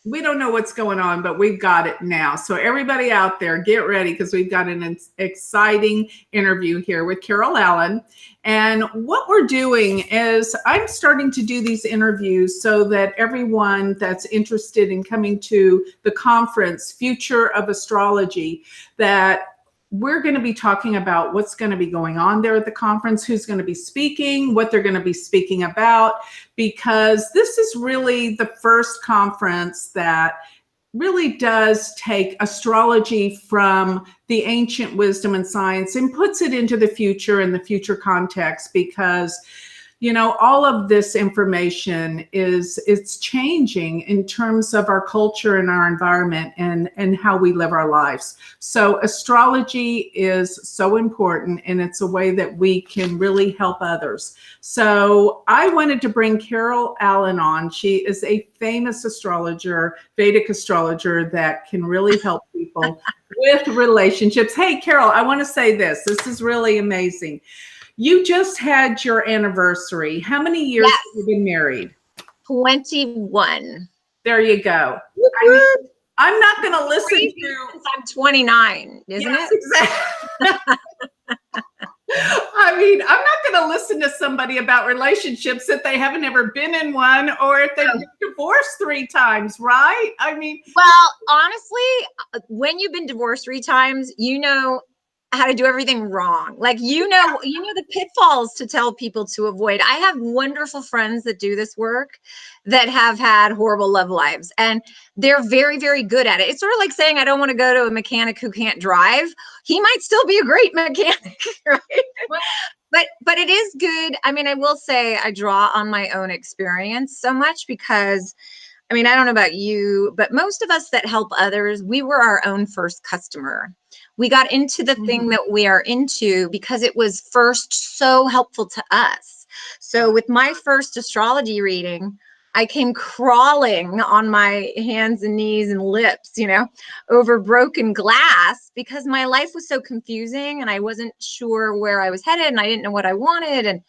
we don't know what's going on, but we've got it now. So everybody out there, get ready because we've got an exciting interview here with Carol Allen. And what we're doing is I'm starting to do these interviews so that everyone that's interested in coming to the conference, Future of Astrology, that we're going to be talking about what's going to be going on there at the conference, who's going to be speaking, what they're going to be speaking about, because this is really the first conference that really does take astrology from the ancient wisdom and science and puts it into the future and the future context, because all of this information it's changing in terms of our culture and our environment and how we live our lives. So astrology is so important, and it's a way that we can really help others. So I wanted to bring Carol Allen on. She is a famous astrologer, Vedic astrologer, that can really help people with relationships. Hey, Carol, I want to say this. This is really amazing. You just had your anniversary. How many years have you been married? 21. There you go. I'm not going to listen to... I'm 29, isn't it? Exactly. I mean, I'm not going to listen to somebody about relationships if they haven't ever been in one, or if they've been divorced 3 times, right? I mean... Well, honestly, when you've been divorced 3 times, you know how to do everything wrong. Like, you know the pitfalls to tell people to avoid. I have wonderful friends that do this work that have had horrible love lives, and they're very, very good at it. It's sort of like saying, I don't want to go to a mechanic who can't drive. He might still be a great mechanic, right? But it is good. I mean, I will say I draw on my own experience so much because, I mean, I don't know about you, but most of us that help others, we were our own first customer. We got into the thing that we are into because it was first so helpful to us. So with my first astrology reading, I came crawling on my hands and knees and lips, over broken glass, because my life was so confusing and I wasn't sure where I was headed and I didn't know what I wanted.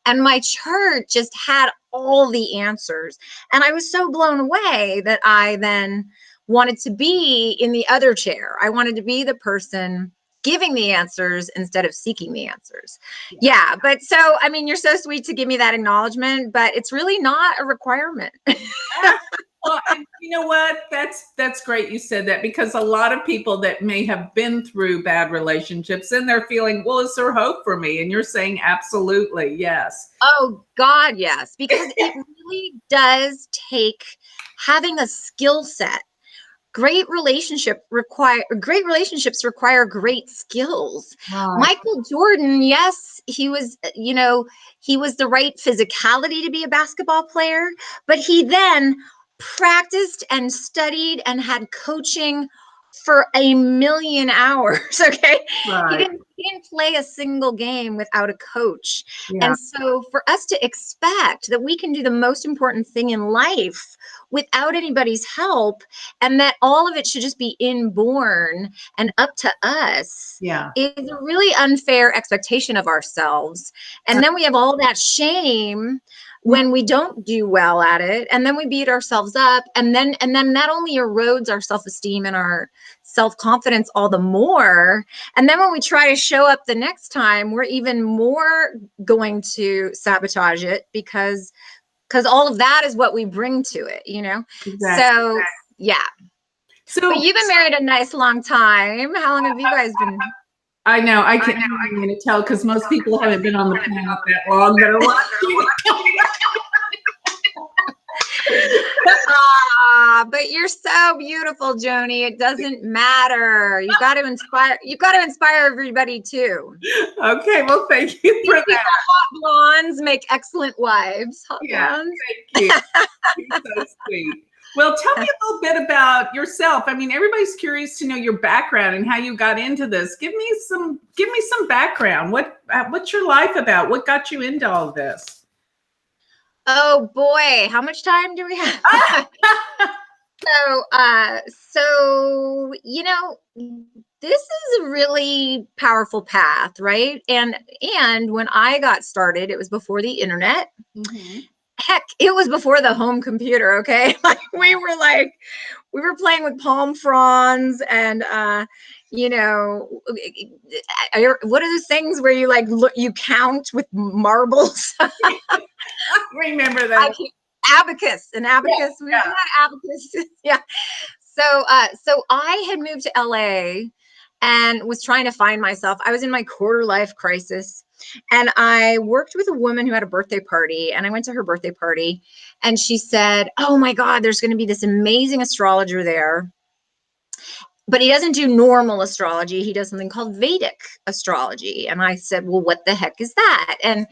And my chart just had all the answers. And I was so blown away that I then wanted to be in the other chair. I wanted to be the person giving the answers instead of seeking the answers. Yeah. But so, I mean, you're so sweet to give me that acknowledgement, but it's really not a requirement. Well, and you know what? That's great you said that, because a lot of people that may have been through bad relationships and they're feeling, well, is there hope for me? And you're saying absolutely, yes. Oh God, yes. Because it really does take having a skill set. Great relationships require great skills. Right. Michael Jordan, yes, he was the right physicality to be a basketball player, but he then practiced and studied and had coaching for 1,000,000 hours. Okay. Right. He didn't play a single game without a coach. Yeah. And so for us to expect that we can do the most important thing in life without anybody's help, and that all of it should just be inborn and up to us, is a really unfair expectation of ourselves. And then we have all that shame when we don't do well at it, and then we beat ourselves up, and then that only erodes our self-esteem and our self-confidence all the more. And then when we try to show up the next time, we're even more going to sabotage it because all of that is what we bring to it, Exactly. So yeah. So but you've been married a nice long time. How long have you guys been? I know. I'm going to tell, because most people haven't been on the planet that long. But you're so beautiful, Joni. It doesn't matter. You got to inspire everybody too. Okay. Well, thank you for that. Hot blondes make excellent wives. Hot blondes. Thank you. You're so sweet. Well, tell me a little bit about yourself. I mean, everybody's curious to know your background and how you got into this. Give me some background. What's your life about? What got you into all of this? Oh boy, how much time do we have? So this is a really powerful path, right? And when I got started, it was before the internet. Mm-hmm. heck, it was before the home computer. Okay. We were playing with palm fronds and, you know, what are those things where you like, look, you count with marbles? Remember that. Abacus, an abacus. Yeah, We yeah. had abacus. Yeah. So I had moved to LA and was trying to find myself. I was in my quarter life crisis, and I worked with a woman who had a birthday party, and I went to her birthday party, and she said, "Oh my God, there's going to be this amazing astrologer there. But he doesn't do normal astrology. He does something called Vedic astrology." And I said, "Well, what the heck is that?" And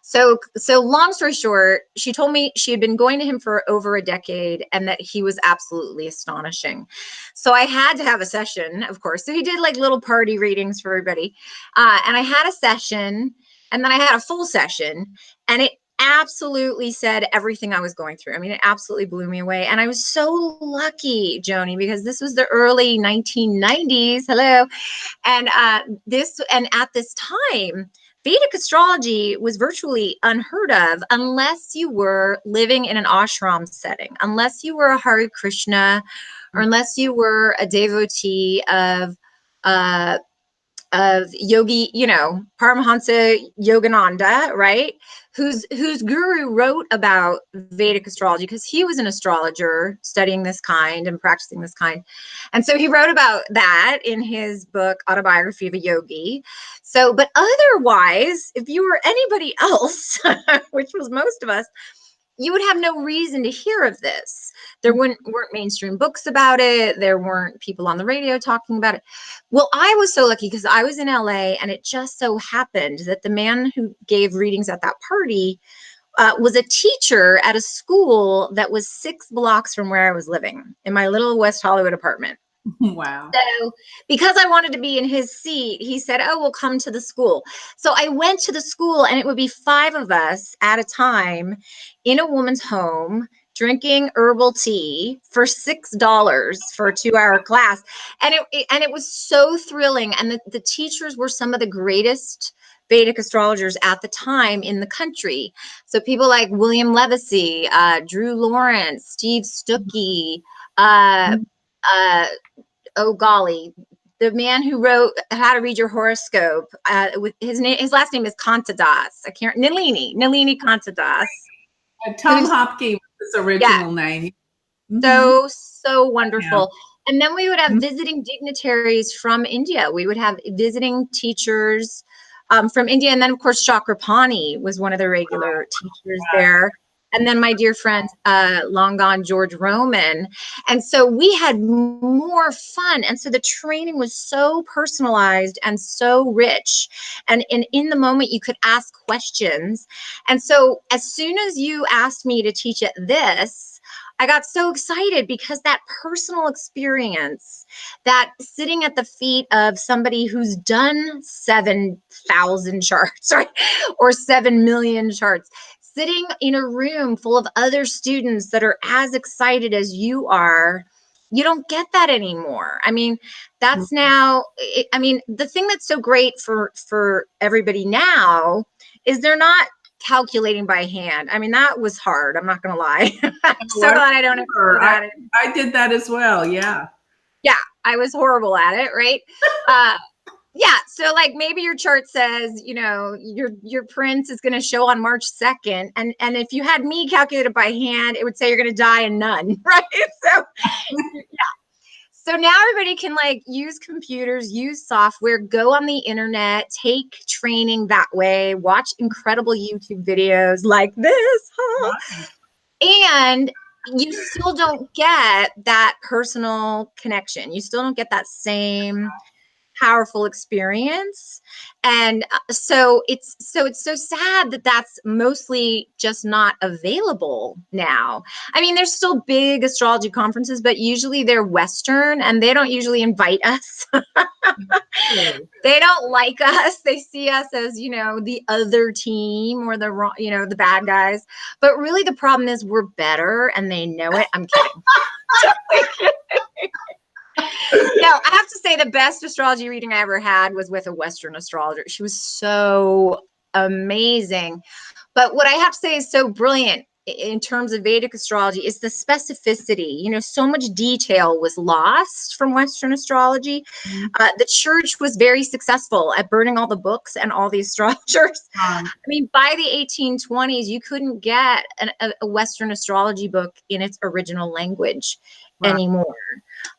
so long story short, she told me she had been going to him for over a decade and that he was absolutely astonishing. So I had to have a session, of course. So he did like little party readings for everybody. And I had a session, and then I had a full session, and it absolutely said everything I was going through. I mean, it absolutely blew me away. And I was so lucky, Joni, because this was the early 1990s. Hello. And at this time, Vedic astrology was virtually unheard of unless you were living in an ashram setting, unless you were a Hare Krishna, or unless you were a devotee uh, of Yogi, you know, Paramahansa Yogananda, right? Whose guru wrote about Vedic astrology because he was an astrologer studying this kind and practicing this kind. And so he wrote about that in his book, Autobiography of a Yogi. So, but otherwise, if you were anybody else, which was most of us, you would have no reason to hear of this. There weren't mainstream books about it. There weren't people on the radio talking about it. Well, I was so lucky because I was in LA, and it just so happened that the man who gave readings at that party was a teacher at a school that was 6 blocks from where I was living in my little West Hollywood apartment. Wow. So because I wanted to be in his seat, he said, "Oh, we'll come to the school." So I went to the school, and it would be 5 of us at a time in a woman's home drinking herbal tea for $6 for a 2-hour class. And it was so thrilling. And the teachers were some of the greatest Vedic astrologers at the time in the country. So people like William Levesey, Drew Lawrence, Steve Stuckey, oh golly, the man who wrote How to Read Your Horoscope, with his last name is Kantadas. Nalini Kantadas. Tom Hopkins was his original name. So wonderful. Yeah. And then we would have visiting dignitaries from India. We would have visiting teachers from India. And then, of course, Chakrapani was one of the regular teachers there. And then my dear friend, long gone George Roman. And so we had more fun. And so the training was so personalized and so rich. And in the moment, you could ask questions. And so as soon as you asked me to teach at this, I got so excited because that personal experience, that sitting at the feet of somebody who's done 7,000 charts, right? Or 7 million charts, sitting in a room full of other students that are as excited as you are, you don't get that anymore. I mean, that's now, I mean, the thing that's so great for everybody now is they're not calculating by hand. I mean, that was hard. I'm not going to lie. I'm so glad I don't have to do that. I did that as well. Yeah. Yeah. I was horrible at it. Right. Yeah. So like maybe your chart says, you know, your prince is going to show on March 2nd. And if you had me calculated by hand, it would say you're going to die in none. Right. So yeah. So now everybody can like use computers, use software, go on the internet, take training that way, watch incredible YouTube videos like this. Huh? And you still don't get that personal connection. You still don't get that same powerful experience. And so it's so sad that that's mostly just not available now. I mean, there's still big astrology conferences, but usually they're Western and they don't usually invite us. They don't like us. They see us as, you know, the other team or the wrong, you know, the bad guys. But really the problem is we're better and they know it. I'm kidding. No, I have to say the best astrology reading I ever had was with a Western astrologer. She was so amazing. But what I have to say is so brilliant in terms of Vedic astrology is the specificity. You know, so much detail was lost from Western astrology. The church was very successful at burning all the books and all the astrologers. I mean, by the 1820s, you couldn't get a Western astrology book in its original language anymore.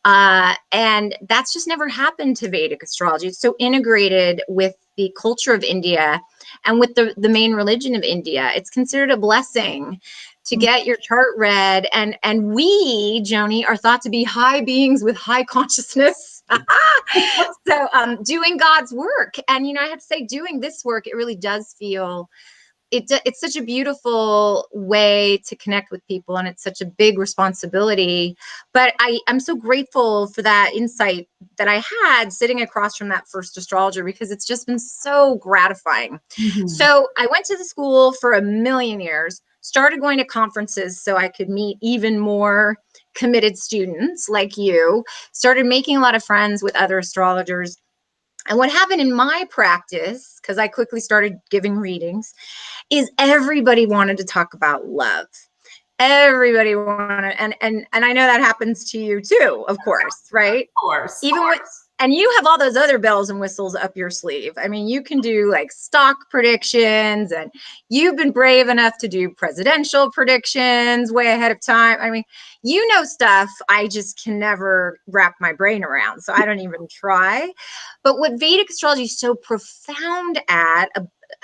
And that's just never happened to Vedic astrology. It's so integrated with the culture of India and with the main religion of India. It's considered a blessing to get your chart read. And we, Joni, are thought to be high beings with high consciousness. So doing God's work. And, you know, I have to say, doing this work, it really does feel, it's such a beautiful way to connect with people, and it's such a big responsibility. But I'm so grateful for that insight that I had sitting across from that first astrologer, because it's just been so gratifying. So I went to the school for a million years, started going to conferences so I could meet even more committed students like you, started making a lot of friends with other astrologers. And what happened in my practice, because I quickly started giving readings, is everybody wanted to talk about love. Everybody wanted, and I know that happens to you too, of course, right? Of course. Even with, and you have all those other bells and whistles up your sleeve. I mean, you can do like stock predictions, and you've been brave enough to do presidential predictions way ahead of time. I mean, you know stuff I just can never wrap my brain around, so I don't even try. But what Vedic astrology is so profound at,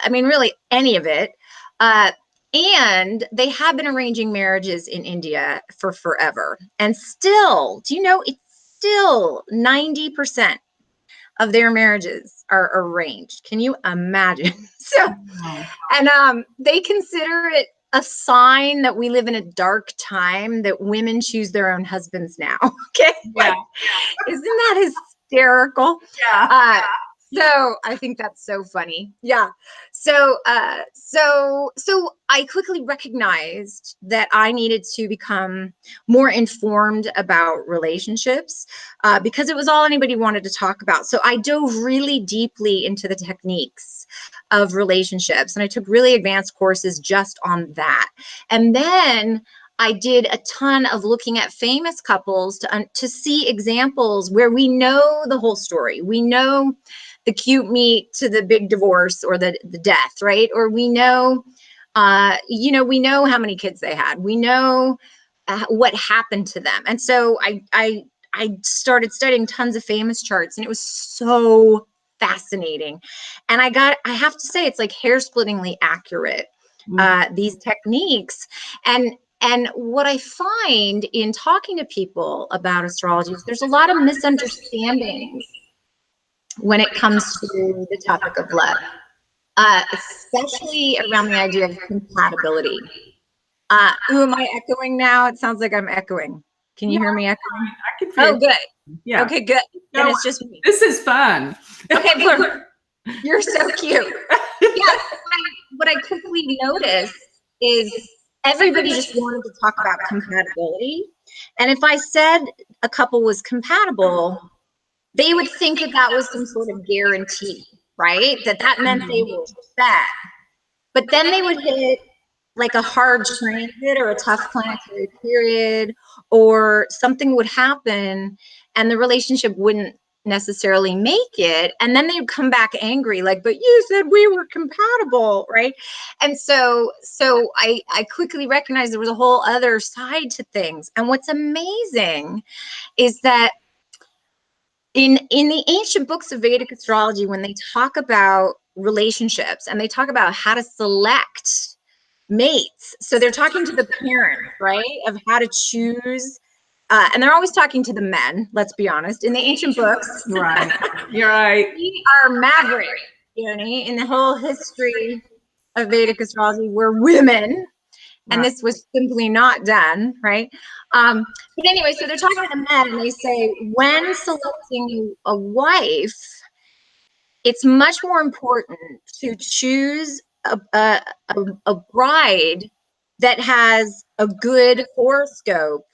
I mean, really any of it, and they have been arranging marriages in India for forever. And still, do you know, it's still 90% of their marriages are arranged. Can you imagine? So, and they consider it a sign that we live in a dark time, that women choose their own husbands now. Okay. Yeah. Like, isn't that hysterical? Yeah. So I think that's so funny. Yeah. So I quickly recognized that I needed to become more informed about relationships, because it was all anybody wanted to talk about. So I dove really deeply into the techniques of relationships, and I took really advanced courses just on that. And then I did a ton of looking at famous couples to see examples where we know the whole story. We know the cute meet to the big divorce or the death, right? Or we know, we know how many kids they had. We know what happened to them. And so I started studying tons of famous charts, and it was so fascinating. And I have to say, it's like hair-splittingly accurate, these techniques. And what I find in talking to people about astrology is there's a lot of misunderstandings when it comes to the topic of love, especially around the idea of compatibility. Am I echoing now? It sounds like I'm echoing. Can you hear me echoing? I can feel. Oh, good. Yeah. Okay, good. No, And it's just me. this is fun. Okay, you're so cute. Yeah. What I quickly noticed is everybody just wanted to talk about compatibility. And if I said a couple was compatible, they would think that that was some sort of guarantee, right? That meant they were set. But then they would hit like a hard transit or a tough planetary period, or something would happen and the relationship wouldn't necessarily make it. And then they would come back angry, like, but you said we were compatible, right? And so I quickly recognized there was a whole other side to things. And what's amazing is that in the ancient books of Vedic astrology, when they talk about relationships and they talk about how to select mates, so they're talking to the parent, right, of how to choose, and they're always talking to the men, let's be honest, in the ancient books. Right. You're right. We are maverick, Joni, in the whole history of Vedic astrology, we're women. And this was simply not done, right? But anyway, so they're talking to the men, and they say, when selecting a wife, it's much more important to choose a bride that has a good horoscope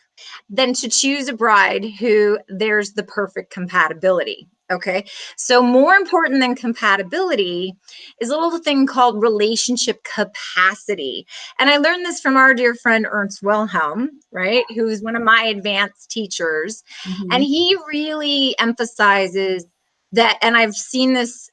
than to choose a bride who there's the perfect compatibility. Okay. So more important than compatibility is a little thing called relationship capacity. And I learned this from our dear friend Ernst Wilhelm, right? Who's one of my advanced teachers. And Mhm. he really emphasizes that, and I've seen this,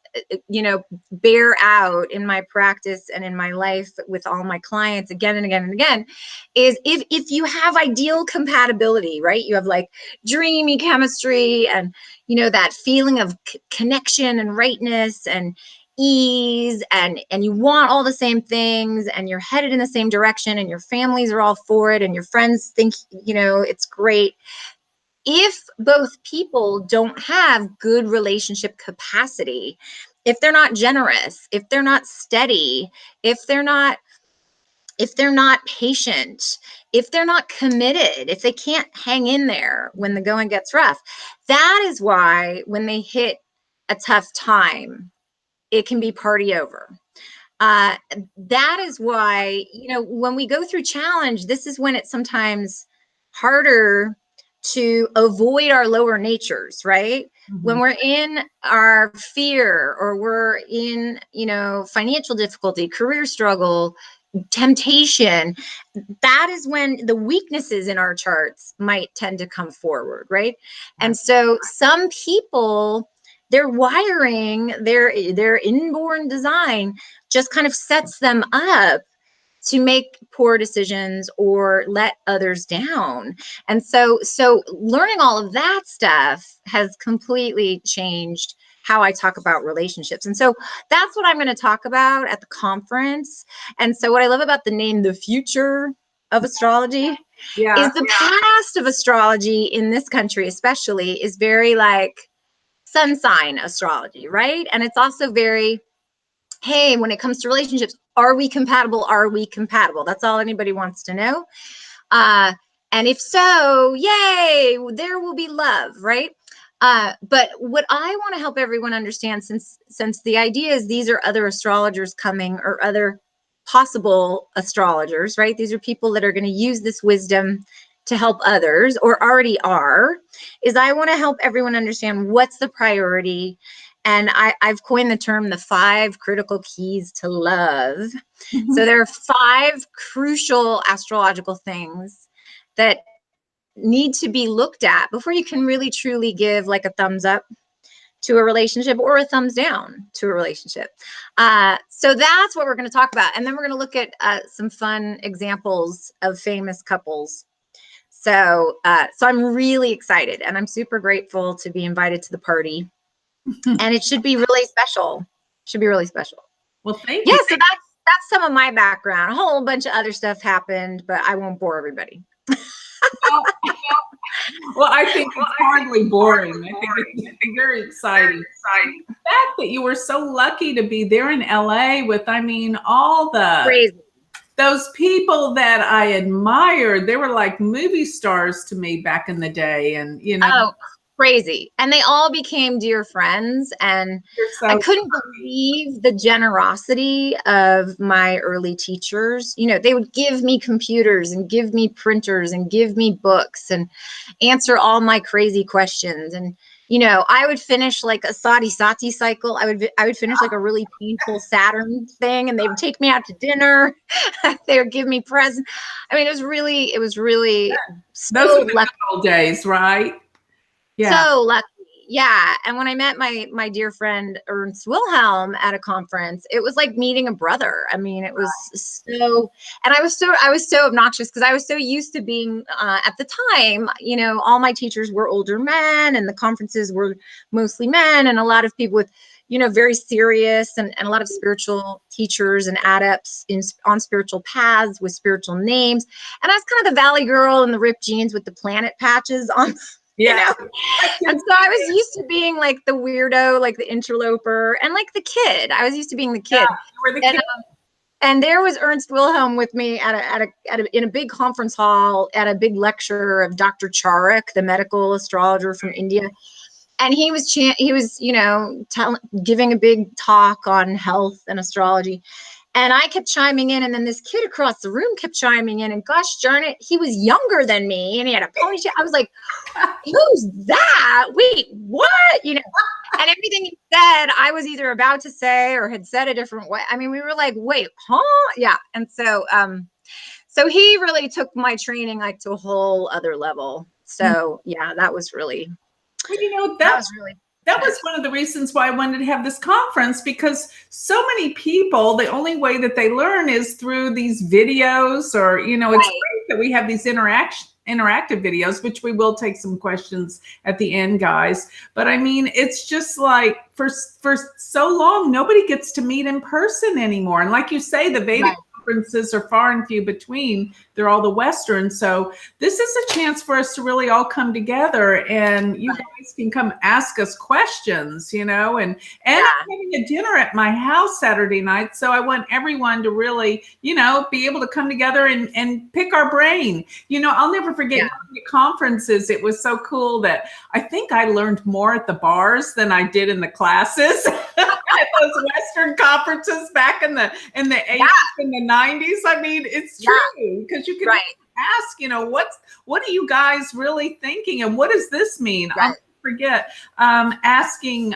bear out in my practice and in my life with all my clients again and again and again, is if you have ideal compatibility, right? You have like dreamy chemistry and that feeling of connection and rightness and ease, and you want all the same things, and you're headed in the same direction, and your families are all for it, and your friends think it's great. If both people don't have good relationship capacity, if they're not generous, if they're not steady, if they're not patient, if they're not committed, if they can't hang in there when the going gets rough, that is why when they hit a tough time, it can be party over. That is why, when we go through challenge, this is when it's sometimes harder to avoid our lower natures, right? When Mhm. we're in our fear, or we're in, financial difficulty, career struggle, temptation, that is when the weaknesses in our charts might tend to come forward, right? And so some people, their wiring, their inborn design just kind of sets them up to make poor decisions or let others down. And so learning all of that stuff has completely changed how I talk about relationships. And so that's what I'm going to talk about at the conference. And so what I love about the name The Future of Astrology Yeah. is the past of astrology in this country especially is very like sun sign astrology, right? And it's also very, hey, when it comes to relationships, are we compatible? Are we compatible? That's all anybody wants to know. Uh, and if so, yay, there will be love, right? But what I want to help everyone understand, since the idea is these are other astrologers coming, or other possible astrologers, right? These are people that are going to use this wisdom to help others, or already are, is I want to help everyone understand what's the priority. And I've coined the term the 5 critical keys to love. So Mhm. there are 5 crucial astrological things that need to be looked at before you can really truly give like a thumbs up to a relationship, or a thumbs down to a relationship. So that's what we're going to talk about. And then we're going to look at some fun examples of famous couples. So I'm really excited, and I'm super grateful to be invited to the party. And it should be really special. Should be really special. Well, thank Yeah, you. so that's some of my background. A whole bunch of other stuff happened, but I won't bore everybody. Well, well, I think it's hardly boring. I think it's very exciting. The fact that you were so lucky to be there in LA with, I mean, all Crazy. those people that I admired, they were like movie stars to me back in the day. And, Oh, crazy. And they all became dear friends. And you're I so, couldn't believe the generosity of my early teachers. They would give me computers and give me printers and give me books and answer all my crazy questions. And I would finish like a sati cycle. I would finish like a really painful Saturn thing, and they would take me out to dinner. They would give me presents. I mean, it was really those were so the lucky. good old days, right? Yeah. So lucky. Yeah. And when I met my dear friend Ernst Wilhelm at a conference, it was like meeting a brother. I mean, it was so, and I was so obnoxious because I was so used to being at the time, all my teachers were older men, and the conferences were mostly men, and a lot of people with, very serious, and a lot of spiritual teachers and adepts on spiritual paths with spiritual names. And I was kind of the valley girl in the ripped jeans with the planet patches on, you Yeah. know. And so I was used to being like the weirdo, like the interloper, and like the kid. I was used to being the Yeah. kid. You were the And kid. there was Ernst Wilhelm with me in a big conference hall at a big lecture of Dr. Charak, the medical astrologer from India. And he was giving a big talk on health and astrology. And I kept chiming in, and then this kid across the room kept chiming in, and gosh darn it, he was younger than me, and he had a ponytail. I was like, who's that? Wait, what? You know, and everything he said, I was either about to say or had said a different way. I mean, we were like, wait, huh? Yeah. And so, so he really took my training like to a whole other level. So yeah, that was really, well, you know, that was really, that was one of the reasons why I wanted to have this conference, because so many people, the only way that they learn is through these videos, or, you know, it's great that we have these interactive videos, which we will take some questions at the end, guys. But I mean, it's just like for so long, nobody gets to meet in person anymore. And like you say, the Vedic conferences are far and few between. They're all the Western. So this is a chance for us to really all come together, and you guys can come ask us questions, you know, and I'm having a dinner at my house Saturday night. So I want everyone to really, you know, be able to come together and pick our brain. You know, I'll never forget at conferences. It was so cool that I think I learned more at the bars than I did in the classes at those Western conferences back in the 80s and the 90s. I mean, it's true, because you can ask, you know, what are you guys really thinking, and what does this mean? I'll never forget asking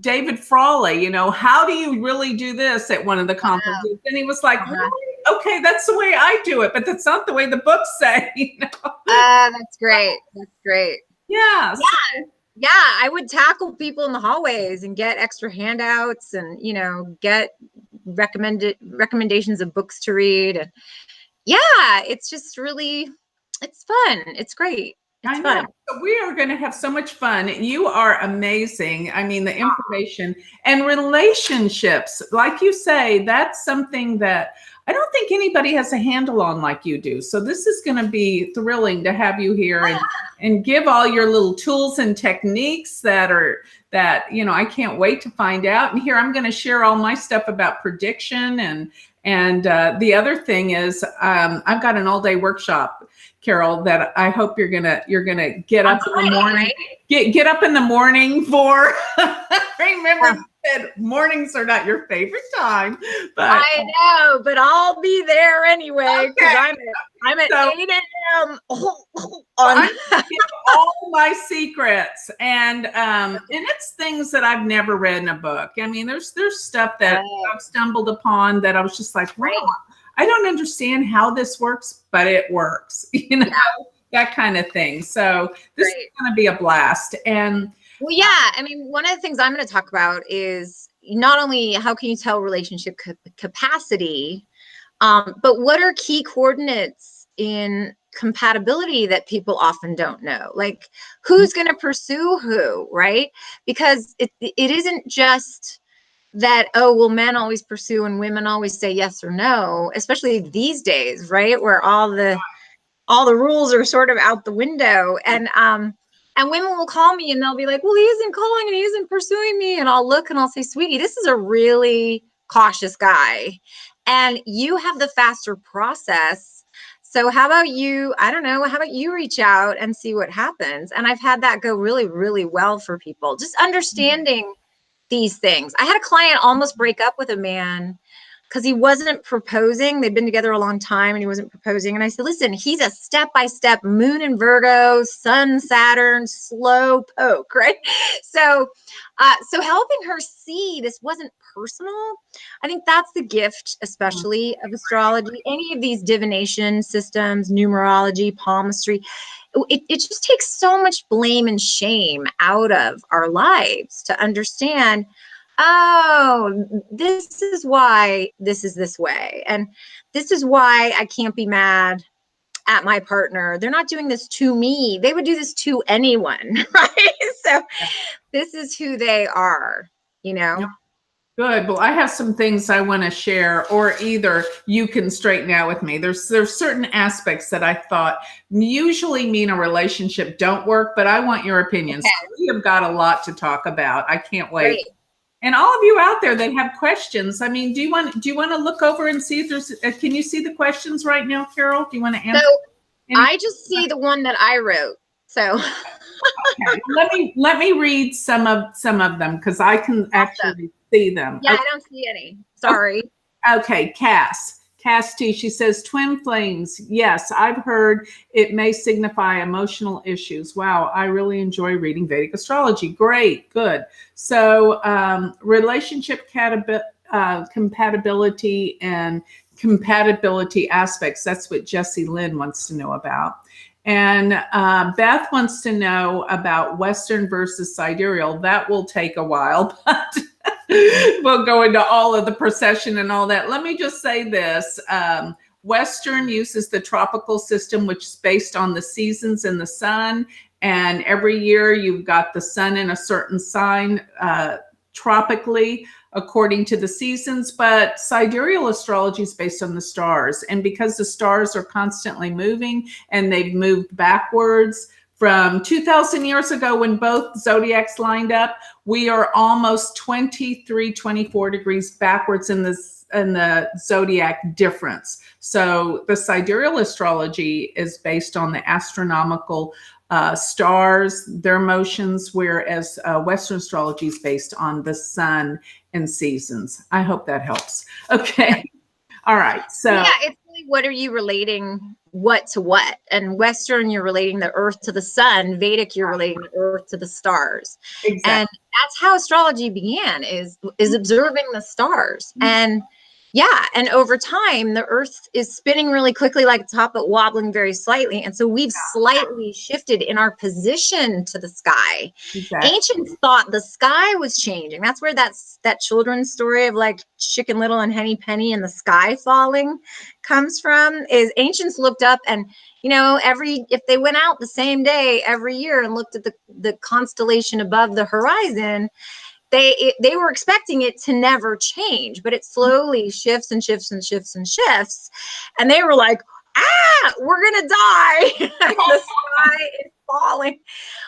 David Frawley, you know, how do you really do this at one of the conferences? And he was like, really? Okay, that's the way I do it, but that's not the way the books say. You know? That's great. That's great. Yeah. Yeah, I would tackle people in the hallways and get extra handouts, and, you know, get recommendations of books to read. And yeah, it's just really, it's fun. It's great. It's fun. So we are going to have so much fun. You are amazing. I mean, the information and relationships, like you say, that's something that I don't think anybody has a handle on like you do. So this is going to be thrilling to have you here and give all your little tools and techniques that, you know, I can't wait to find out. And here I'm going to share all my stuff about prediction. And the other thing is I've got an all-day workshop, Carol, that I hope you're gonna get up in the morning. Get up in the morning for. Remember, you said mornings are not your favorite time, but I know, but I'll be there anyway, because I'm at 8 a.m. I give all my secrets, and it's things that I've never read in a book. I mean, there's stuff that I've stumbled upon that I was just like, wow, I don't understand how this works, but it works, you know, that kind of thing. So this is going to be a blast. And well, yeah, I mean, one of the things I'm going to talk about is not only how can you tell relationship capacity, but what are key coordinates in compatibility that people often don't know, like who's going to pursue who, right? Because it isn't just that, oh, well, men always pursue and women always say yes or no, especially these days, right? Where all the rules are sort of out the window. And women will call me and they'll be like, well, he isn't calling and he isn't pursuing me. And I'll look and I'll say, sweetie, this is a really cautious guy. And you have the faster process. So how about you, I don't know, how about you reach out and see what happens? And I've had that go really, really well for people. Just understanding these things. I had a client almost break up with a man because he wasn't proposing. They'd been together a long time and he wasn't proposing. And I said, listen, he's a step-by-step moon in Virgo, sun, Saturn, slow poke, right? So helping her see this wasn't personal. I think that's the gift, especially of astrology, any of these divination systems, numerology, palmistry. It just takes so much blame and shame out of our lives to understand, oh, this is why this is this way. And this is why I can't be mad at my partner. They're not doing this to me. They would do this to anyone, right? So this is who they are, you know? Yep. Good. Well, I have some things I want to share, or either you can straighten out with me. There's certain aspects that I thought usually mean a relationship don't work, but I want your opinions. Okay. So we have got a lot to talk about. I can't wait. Great. And all of you out there that have questions, I mean, do you want to look over and see if there's, can you see the questions right now, Carol? Do you want to answer? So I just see the one that I wrote. So okay. Let me read some of them because I can actually see them. Yeah, okay. I don't see any. Sorry. Okay, Cass T, she says twin flames. Yes, I've heard it may signify emotional issues. Wow, I really enjoy reading Vedic astrology. Great, good. So relationship compatibility and compatibility aspects. That's what Jessie Lynn wants to know about. And Beth wants to know about Western versus sidereal. That will take a while, but we'll go into all of the procession and all that. Let me just say this. Western uses the tropical system, which is based on the seasons and the sun. And every year you've got the sun in a certain sign tropically according to the seasons. But sidereal astrology is based on the stars. And because the stars are constantly moving and they've moved backwards, from 2,000 years ago when both zodiacs lined up, we are almost 23, 24 degrees backwards in the zodiac difference. So the sidereal astrology is based on the astronomical stars, their motions, whereas Western astrology is based on the sun and seasons. I hope that helps. Okay. All right. So yeah, it's really what are you relating what to what? And Western, you're relating the earth to the sun. Vedic, you're relating the earth to the stars. exactly. And that's how astrology began, is observing the stars. And yeah, and over time, the earth is spinning really quickly like a top, but wobbling very slightly. And so we've slightly shifted in our position to the sky. Exactly. Ancients thought the sky was changing. That's where that children's story of like Chicken Little and Henny Penny and the sky falling comes from. Is ancients looked up and, you know, if they went out the same day every year and looked at the constellation above the horizon, they were expecting it to never change, but it slowly shifts and shifts and shifts and shifts. And they were like, we're going to die. The sky is falling.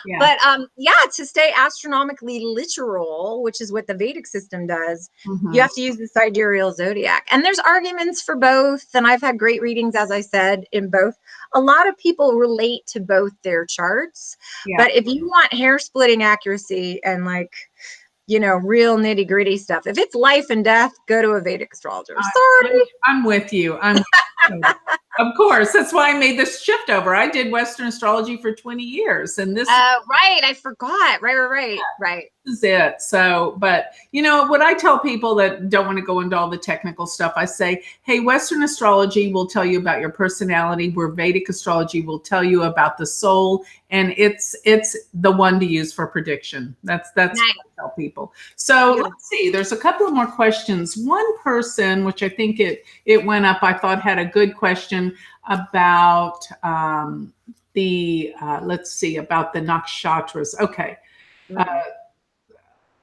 Yeah. But yeah, to stay astronomically literal, which is what the Vedic system does, you have to use the sidereal zodiac. And there's arguments for both. And I've had great readings, as I said, in both. A lot of people relate to both their charts. Yeah. But if you want hair splitting accuracy and like, you know, real nitty gritty stuff, if it's life and death, go to a Vedic astrologer. Sorry. I'm with you. Of course. That's why I made this shift over. I did Western astrology for 20 years. And this right. I forgot. Right. This is it. So, but you know, what I tell people that don't want to go into all the technical stuff, I say, hey, Western astrology will tell you about your personality, where Vedic astrology will tell you about the soul. And it's the one to use for prediction. That's nice. What I tell people. So let's see, there's a couple of more questions. One person, which I think it went up, I thought had a good question about let's see, about the nakshatras. Okay.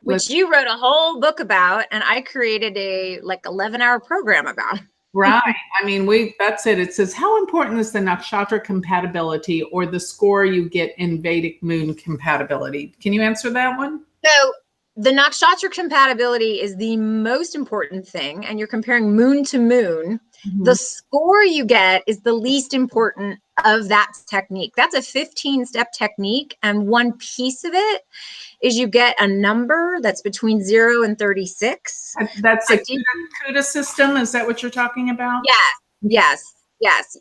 Which you wrote a whole book about, and I created a 11-hour program about. Right. I mean, that's it. It says, how important is the nakshatra compatibility or the score you get in Vedic moon compatibility? Can you answer that one? So the nakshatra compatibility is the most important thing, and you're comparing moon to moon. The score you get is the least important of that technique. That's a 15-step technique, and one piece of it is you get a number that's between 0 and 36. That's a CUDA system. Is that what you're talking about? Yes.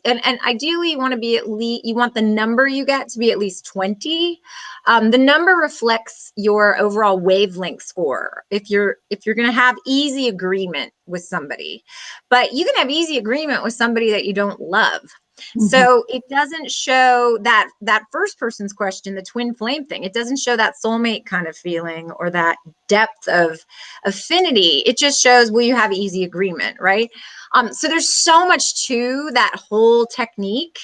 And ideally you want to be you want the number you get to be at least 20. The number reflects your overall wavelength score. If you're going to have easy agreement with somebody, but you can have easy agreement with somebody that you don't love. So it doesn't show that first person's question, the twin flame thing. It doesn't show that soulmate kind of feeling or that depth of affinity. It just shows, will you have easy agreement, right? So there's so much to that whole technique.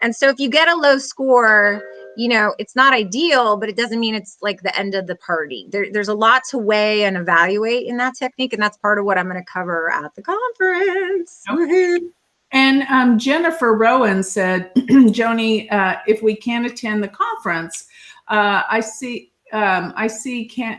And so if you get a low score, you know, it's not ideal, but it doesn't mean it's like the end of the party. There's a lot to weigh and evaluate in that technique. And that's part of what I'm going to cover at the conference. Okay. And Jennifer Rowan said, Joni, if we can't attend the conference, I see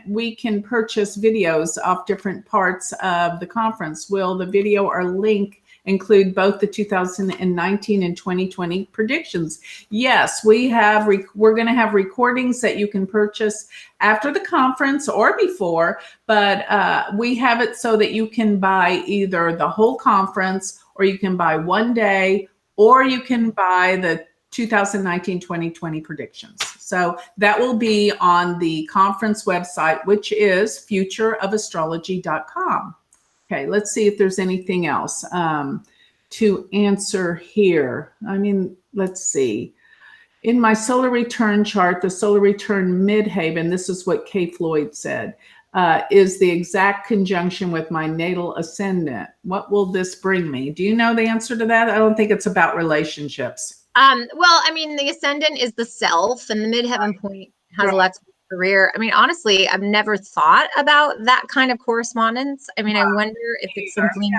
we can purchase videos of different parts of the conference. Will the video or link include both the 2019 and 2020 predictions. Yes, we're going to have recordings that you can purchase after the conference or before, but we have it so that you can buy either the whole conference, or you can buy one day, or you can buy the 2019-2020 predictions. So that will be on the conference website, which is futureofastrology.com. Okay, let's see if there's anything else to answer here. I mean, let's see. In my solar return chart, the solar return midhaven, this is what Kay Floyd said, is the exact conjunction with my natal ascendant. What will this bring me? Do you know the answer to that? I don't think it's about relationships. Well, I mean, the ascendant is the self, and the midheaven point has a lot to do with career. I mean, honestly, I've never thought about that kind of correspondence. I mean, I wonder if it's simply.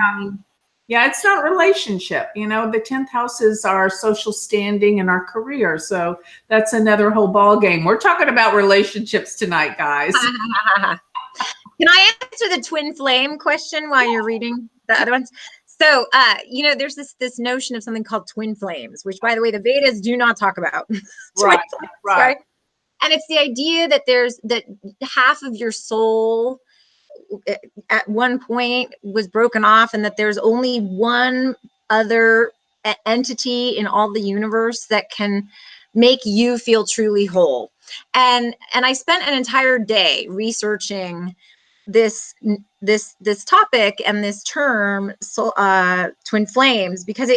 Yeah, it's not relationship. You know, the 10th house is our social standing and our career. So that's another whole ball game. We're talking about relationships tonight, guys. Can I answer the twin flame question while you're reading the other ones? So, you know, there's this notion of something called twin flames, which, by the way, the Vedas do not talk about. Right. And it's the idea that that half of your soul at one point was broken off, and that there's only one other entity in all the universe that can make you feel truly whole. And I spent an entire day researching this topic and this term, twin flames, because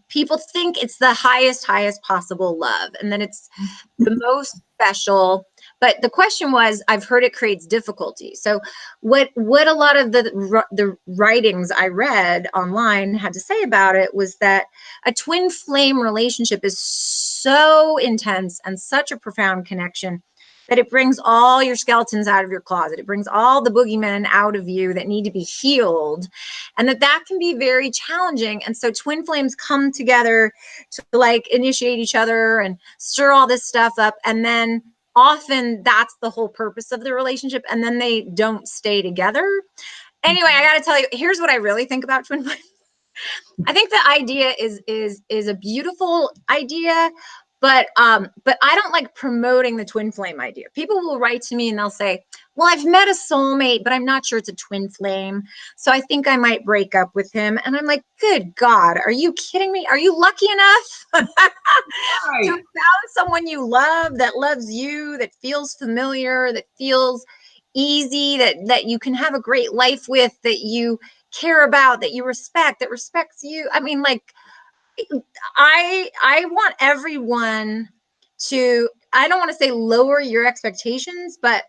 people think it's the highest the love, and then it's the most special. But the question was, I've heard it creates difficulty. So what a lot of the writings I read online had to say about it was that a twin flame relationship is so intense and such a profound connection that it brings all your skeletons out of your closet. It brings all the boogeymen out of you that need to be healed, and that can be very challenging. And so twin flames come together to like initiate each other and stir all this stuff up. And then often that's the whole purpose of the relationship. And then they don't stay together. Anyway, I got to tell you, here's what I really think about twin flames. I think the idea is a beautiful idea, but I don't like promoting the twin flame idea. People will write to me and they'll say, well, I've met a soulmate, but I'm not sure it's a twin flame, so I think I might break up with him. And I'm like, good God, are you kidding me? Are you lucky enough to have found someone you love, that loves you, that feels familiar, that feels easy, that you can have a great life with, that you care about, that you respect, that respects you? I mean, like, I want everyone to, I don't want to say lower your expectations, but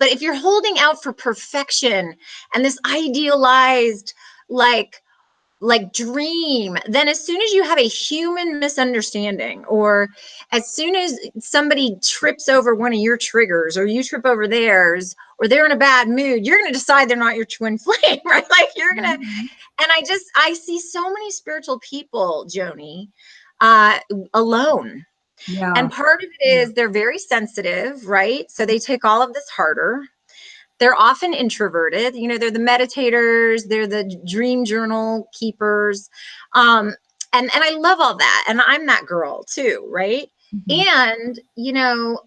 if you're holding out for perfection and this idealized like dream, then as soon as you have a human misunderstanding, or as soon as somebody trips over one of your triggers, or you trip over theirs, or they're in a bad mood, you're going to decide they're not your twin flame, right? Like you're going to, and I see so many spiritual people, Joni, alone. Yeah. And part of it is they're very sensitive, right? So they take all of this harder. They're often introverted. You know, they're the meditators, they're the dream journal keepers. And I love all that. And I'm that girl too, right? And, you know,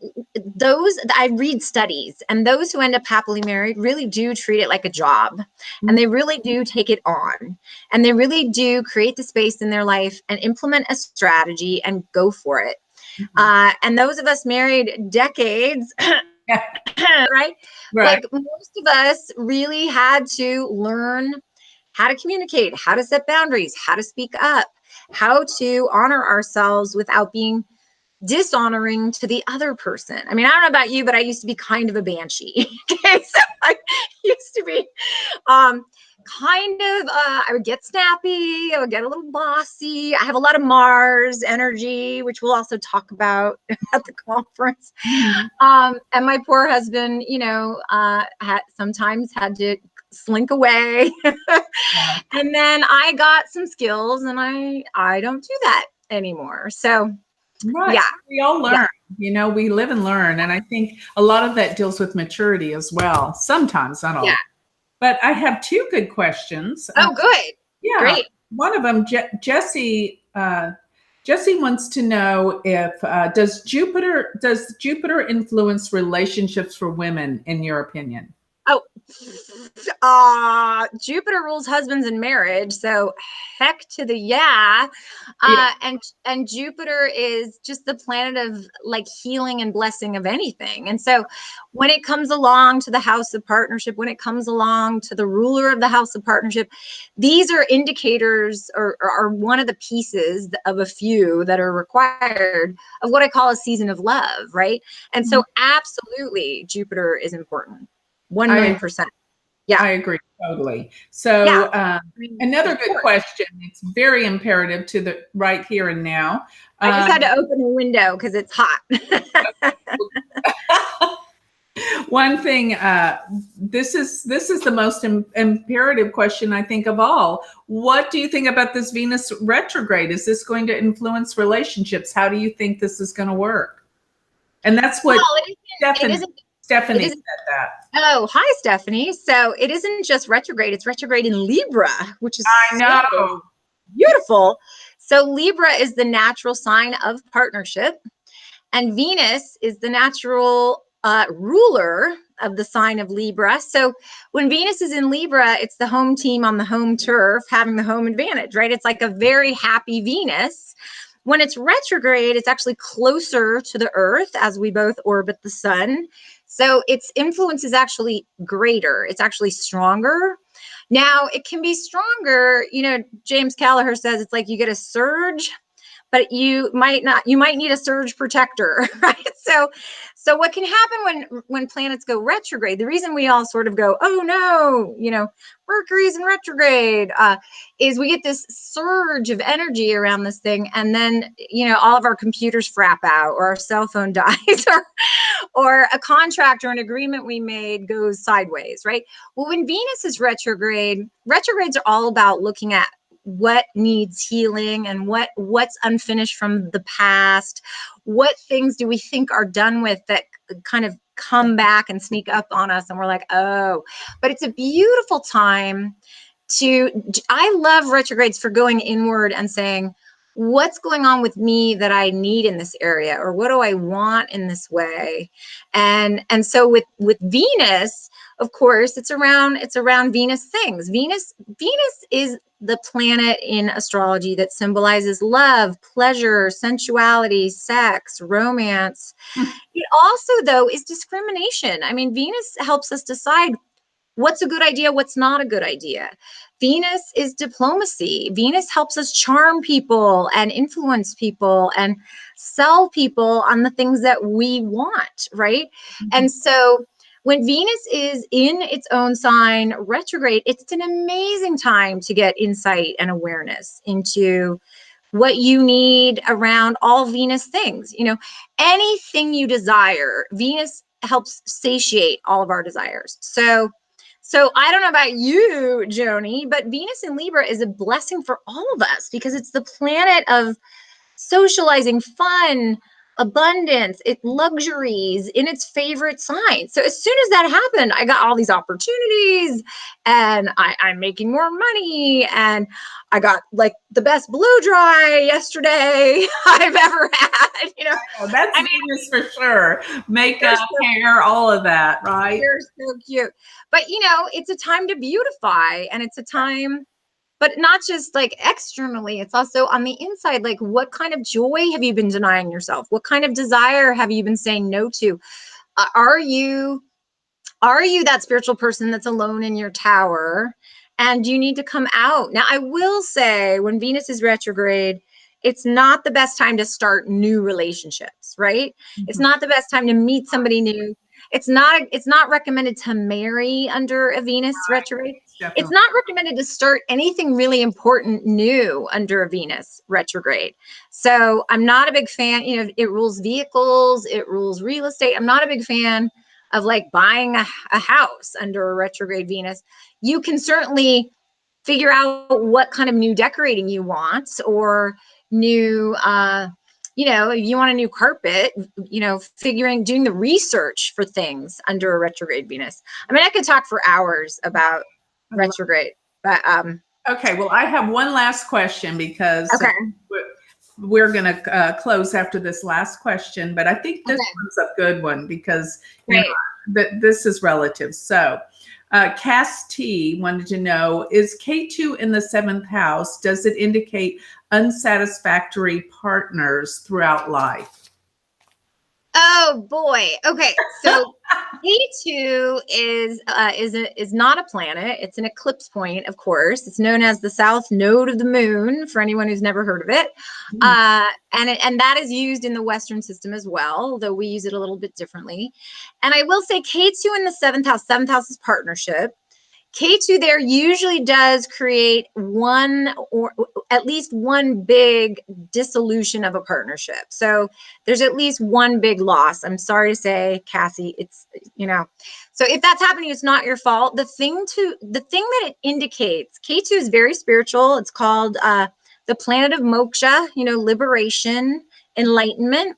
I read studies, and those who end up happily married really do treat it like a job, and they really do take it on, and they really do create the space in their life and implement a strategy and go for it. And those of us married decades, right? Like most of us really had to learn how to communicate, how to set boundaries, how to speak up, how to honor ourselves without being dishonoring to the other person. I mean, I don't know about you, but I used to be kind of a banshee. Okay, so I used to be I would get snappy, I would get a little bossy. I have a lot of Mars energy, which we'll also talk about at the conference. And my poor husband, you know, sometimes had to slink away. And then I got some skills, and I don't do that anymore. So right. Yeah, we all learn. You know, we live and learn, and I think a lot of that deals with maturity as well. Sometimes, not all. But I have two good questions. Oh, good. Yeah. Great. one of them, Jesse. Jesse wants to know if does Jupiter influence relationships for women in your opinion? Oh, Jupiter rules husbands in marriage, so heck to the yeah. Yeah. And Jupiter is just the planet of like healing and blessing of anything. And so when it comes along to the house of partnership, when it comes along to the ruler of the house of partnership, these are indicators or are one of the pieces of a few that are required of what I call a season of love, right? And so absolutely Jupiter is important. 1,000,000%. Yeah. I agree totally. Yeah. So I mean, another of good course. question. It's very imperative to the right here and now. I just had to open a window because it's hot. One thing, this is the most imperative question I think of all. What do you think about this Venus retrograde? Is this going to influence relationships? How do you think this is going to work? And that's what Well, Stephanie it said isn't. that. Oh, hi, Stephanie. So it isn't just retrograde, it's retrograde in Libra, which is I know. so beautiful. So Libra is the natural sign of partnership, and Venus is the natural ruler of the sign of Libra. So when Venus is in Libra, it's the home team on the home turf having the home advantage, right? It's like a very happy Venus. When it's retrograde, it's actually closer to the earth as we both orbit the sun. So its influence is actually greater. It's actually stronger. Now, it can be stronger. James Callagher says it's like you get a surge, but you might not. You might need a surge protector, right? So what can happen when planets go retrograde? The reason we all sort of go, oh no, Mercury's in retrograde, is we get this surge of energy around this thing, and then all of our computers frap out, or our cell phone dies, or a contract or an agreement we made goes sideways, right? Well, when Venus is retrograde, retrogrades are all about looking at what needs healing and what's unfinished from the past. What things do we think are done with that kind of come back and sneak up on us, and we're like, oh. But it's a beautiful time I love retrogrades for going inward and saying, what's going on with me that I need in this area, or what do I want in this way? And so with Venus, of course, it's around Venus things. Venus is the planet in astrology that symbolizes love, pleasure, sensuality, sex, romance. It also, though, is discrimination. I mean, Venus helps us decide what's a good idea, what's not a good idea. Venus is diplomacy. Venus helps us charm people and influence people and sell people on the things that we want, right? Mm-hmm. And so when Venus is in its own sign retrograde, it's an amazing time to get insight and awareness into what you need around all Venus things. Anything you desire, Venus helps satiate all of our desires. So I don't know about you, Joni, but Venus in Libra is a blessing for all of us because it's the planet of socializing, fun, abundance, luxuries in its favorite sign. So as soon as that happened, I got all these opportunities, and I'm making more money, and I got like the best blow dry yesterday I've ever had. That's Venus for sure. Makeup, hair, all of that, right? They're so cute. But it's a time to beautify, and it's a time, but not just like externally, it's also on the inside. Like, what kind of joy have you been denying yourself? What kind of desire have you been saying no to? Are you that spiritual person that's alone in your tower, and you need to come out? Now, I will say, when Venus is retrograde, it's not the best time to start new relationships, right? Mm-hmm. It's not the best time to meet somebody new. It's not recommended to marry under a Venus retrograde. Definitely. It's not recommended to start anything really important new under a Venus retrograde. So I'm not a big fan. It rules vehicles, it rules real estate. I'm not a big fan of like buying a house under a retrograde Venus. You can certainly figure out what kind of new decorating you want, or new, if you want a new carpet, doing the research for things under a retrograde Venus. I mean, I could talk for hours about retrograde, but Okay, well, I have one last question because Okay. we're going to close after this last question, but I think this Okay. one's a good one because Great. this is relative. So, Cass T wanted to know, is K2 in the seventh house? Does it indicate unsatisfactory partners throughout life? Oh boy. Okay. So K2 is not a planet. It's an eclipse point, of course. It's known as the south node of the moon for anyone who's never heard of it. Hmm. And that is used in the Western system as well, though we use it a little bit differently. And I will say K2 in the seventh house is partnership. K2 there usually does create one or at least one big dissolution of a partnership. So there's at least one big loss. I'm sorry to say, Cassie, it's, so if that's happening, it's not your fault. The thing that it indicates, K2 is very spiritual. It's called the planet of moksha, liberation, enlightenment.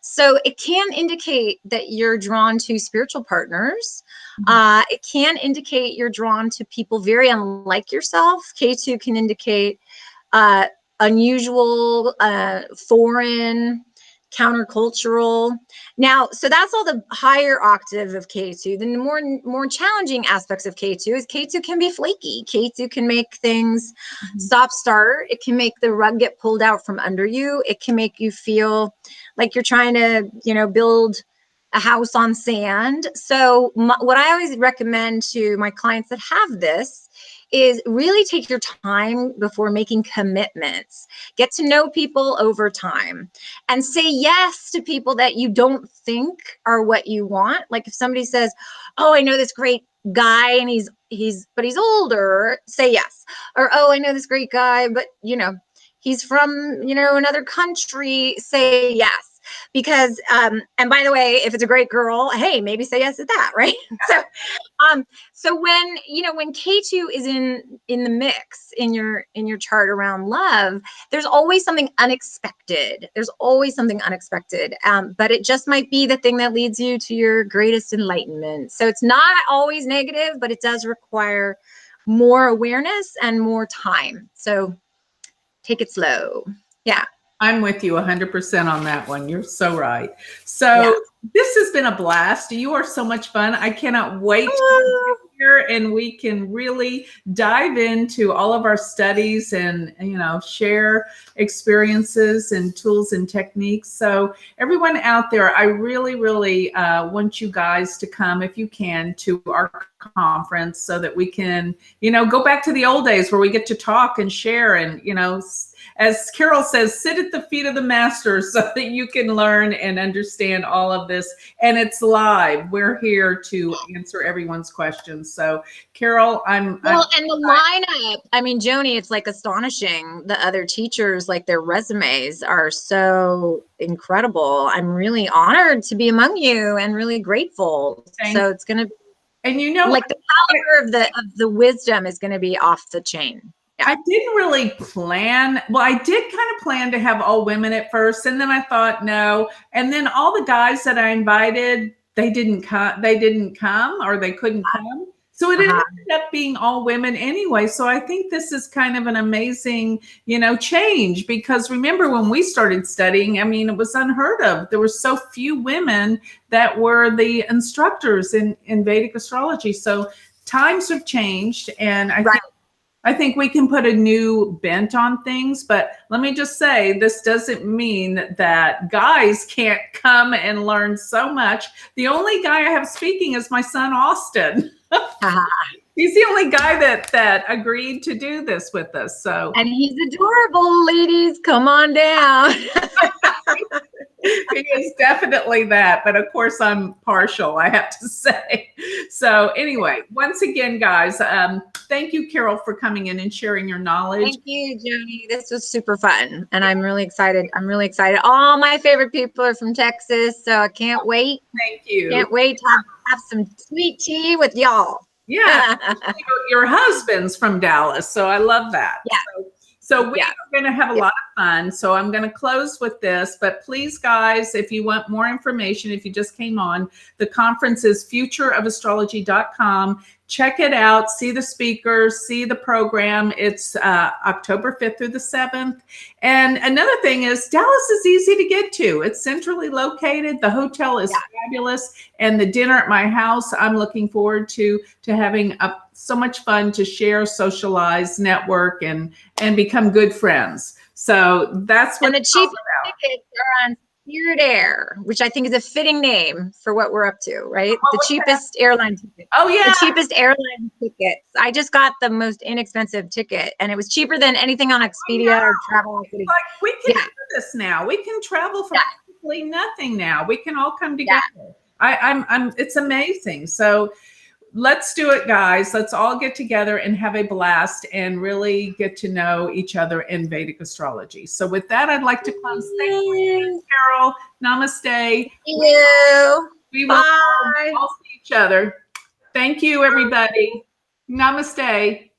So it can indicate that you're drawn to spiritual partners. It can indicate you're drawn to people very unlike yourself. K2 can indicate unusual, foreign, countercultural. Now, so that's all the higher octave of K2. Then the more challenging aspects of K2 is K2 can be flaky. K2 can make things stop start. It can make the rug get pulled out from under you. It can make you feel like you're trying to, build a house on sand. So what I always recommend to my clients that have this is really take your time before making commitments. Get to know people over time and say yes to people that you don't think are what you want. Like if somebody says, "Oh, I know this great guy and he's older," say yes. Or, "Oh, I know this great guy, but he's from, another country," say yes. Because and by the way, if it's a great girl, hey, maybe say yes to that, right? So when K2 is in the mix in your chart around love, there's always something unexpected. But it just might be the thing that leads you to your greatest enlightenment. So it's not always negative, but it does require more awareness and more time. So take it slow. Yeah. I'm with you 100% on that one. You're so right. So this has been a blast. You are so much fun. I cannot wait to get here and we can really dive into all of our studies and, share experiences and tools and techniques. So everyone out there, I really, really want you guys to come, if you can, to our conference so that we can, go back to the old days where we get to talk and share and, as Carol says, sit at the feet of the master so that you can learn and understand all of this. And it's live. We're here to answer everyone's questions. So, Carol, and the lineup, I mean, Joni, it's like astonishing. The other teachers, like their resumes are so incredible. I'm really honored to be among you and really grateful. So it's going to be, and like the caliber of the wisdom is going to be off the chain. Yeah. I didn't really plan. Well, I did kind of plan to have all women at first. And then I thought, no. And then all the guys that I invited, they didn't come or they couldn't come. So it ended up being all women anyway. So I think this is kind of an amazing, change, because remember when we started studying, I mean, it was unheard of. There were so few women that were the instructors in Vedic astrology. So times have changed. And I think we can put a new bent on things, but let me just say, this doesn't mean that guys can't come and learn so much. The only guy I have speaking is my son, Austin. He's the only guy that agreed to do this with us. So, and he's adorable, ladies. Come on down. He is definitely that, but of course I'm partial, I have to say. So anyway, once again, guys, thank you, Carol, for coming in and sharing your knowledge. Thank you, Joni. This was super fun, and I'm really excited. All my favorite people are from Texas, so I can't wait. Thank you. Can't wait to have some sweet tea with y'all. Yeah, your husband's from Dallas, so I love that. Yeah. So we are going to have a lot of fun. So I'm going to close with this, but please, guys, if you want more information, if you just came on, the conference is futureofastrology.com. check it out, see the speakers, see the program. It's October 5th through the 7th. And another thing is Dallas is easy to get to. It's centrally located. The hotel is fabulous. And the dinner at my house, I'm looking forward to having so much fun to share, socialize, network, and become good friends. So that's what the cheapest tickets are on Spirit Air, which I think is a fitting name for what we're up to, right? The cheapest airline ticket. Oh, yeah. The cheapest airline tickets. I just got the most inexpensive ticket, and it was cheaper than anything on Expedia or Travel Equity. Like, we can do this now. We can travel for practically nothing now. We can all come together. It's amazing. So let's do it, guys. Let's all get together and have a blast and really get to know each other in Vedic astrology. So with that, I'd like to close. Thank you, Carol. Namaste. Thank you. We will all see each other. Thank you, everybody. Namaste.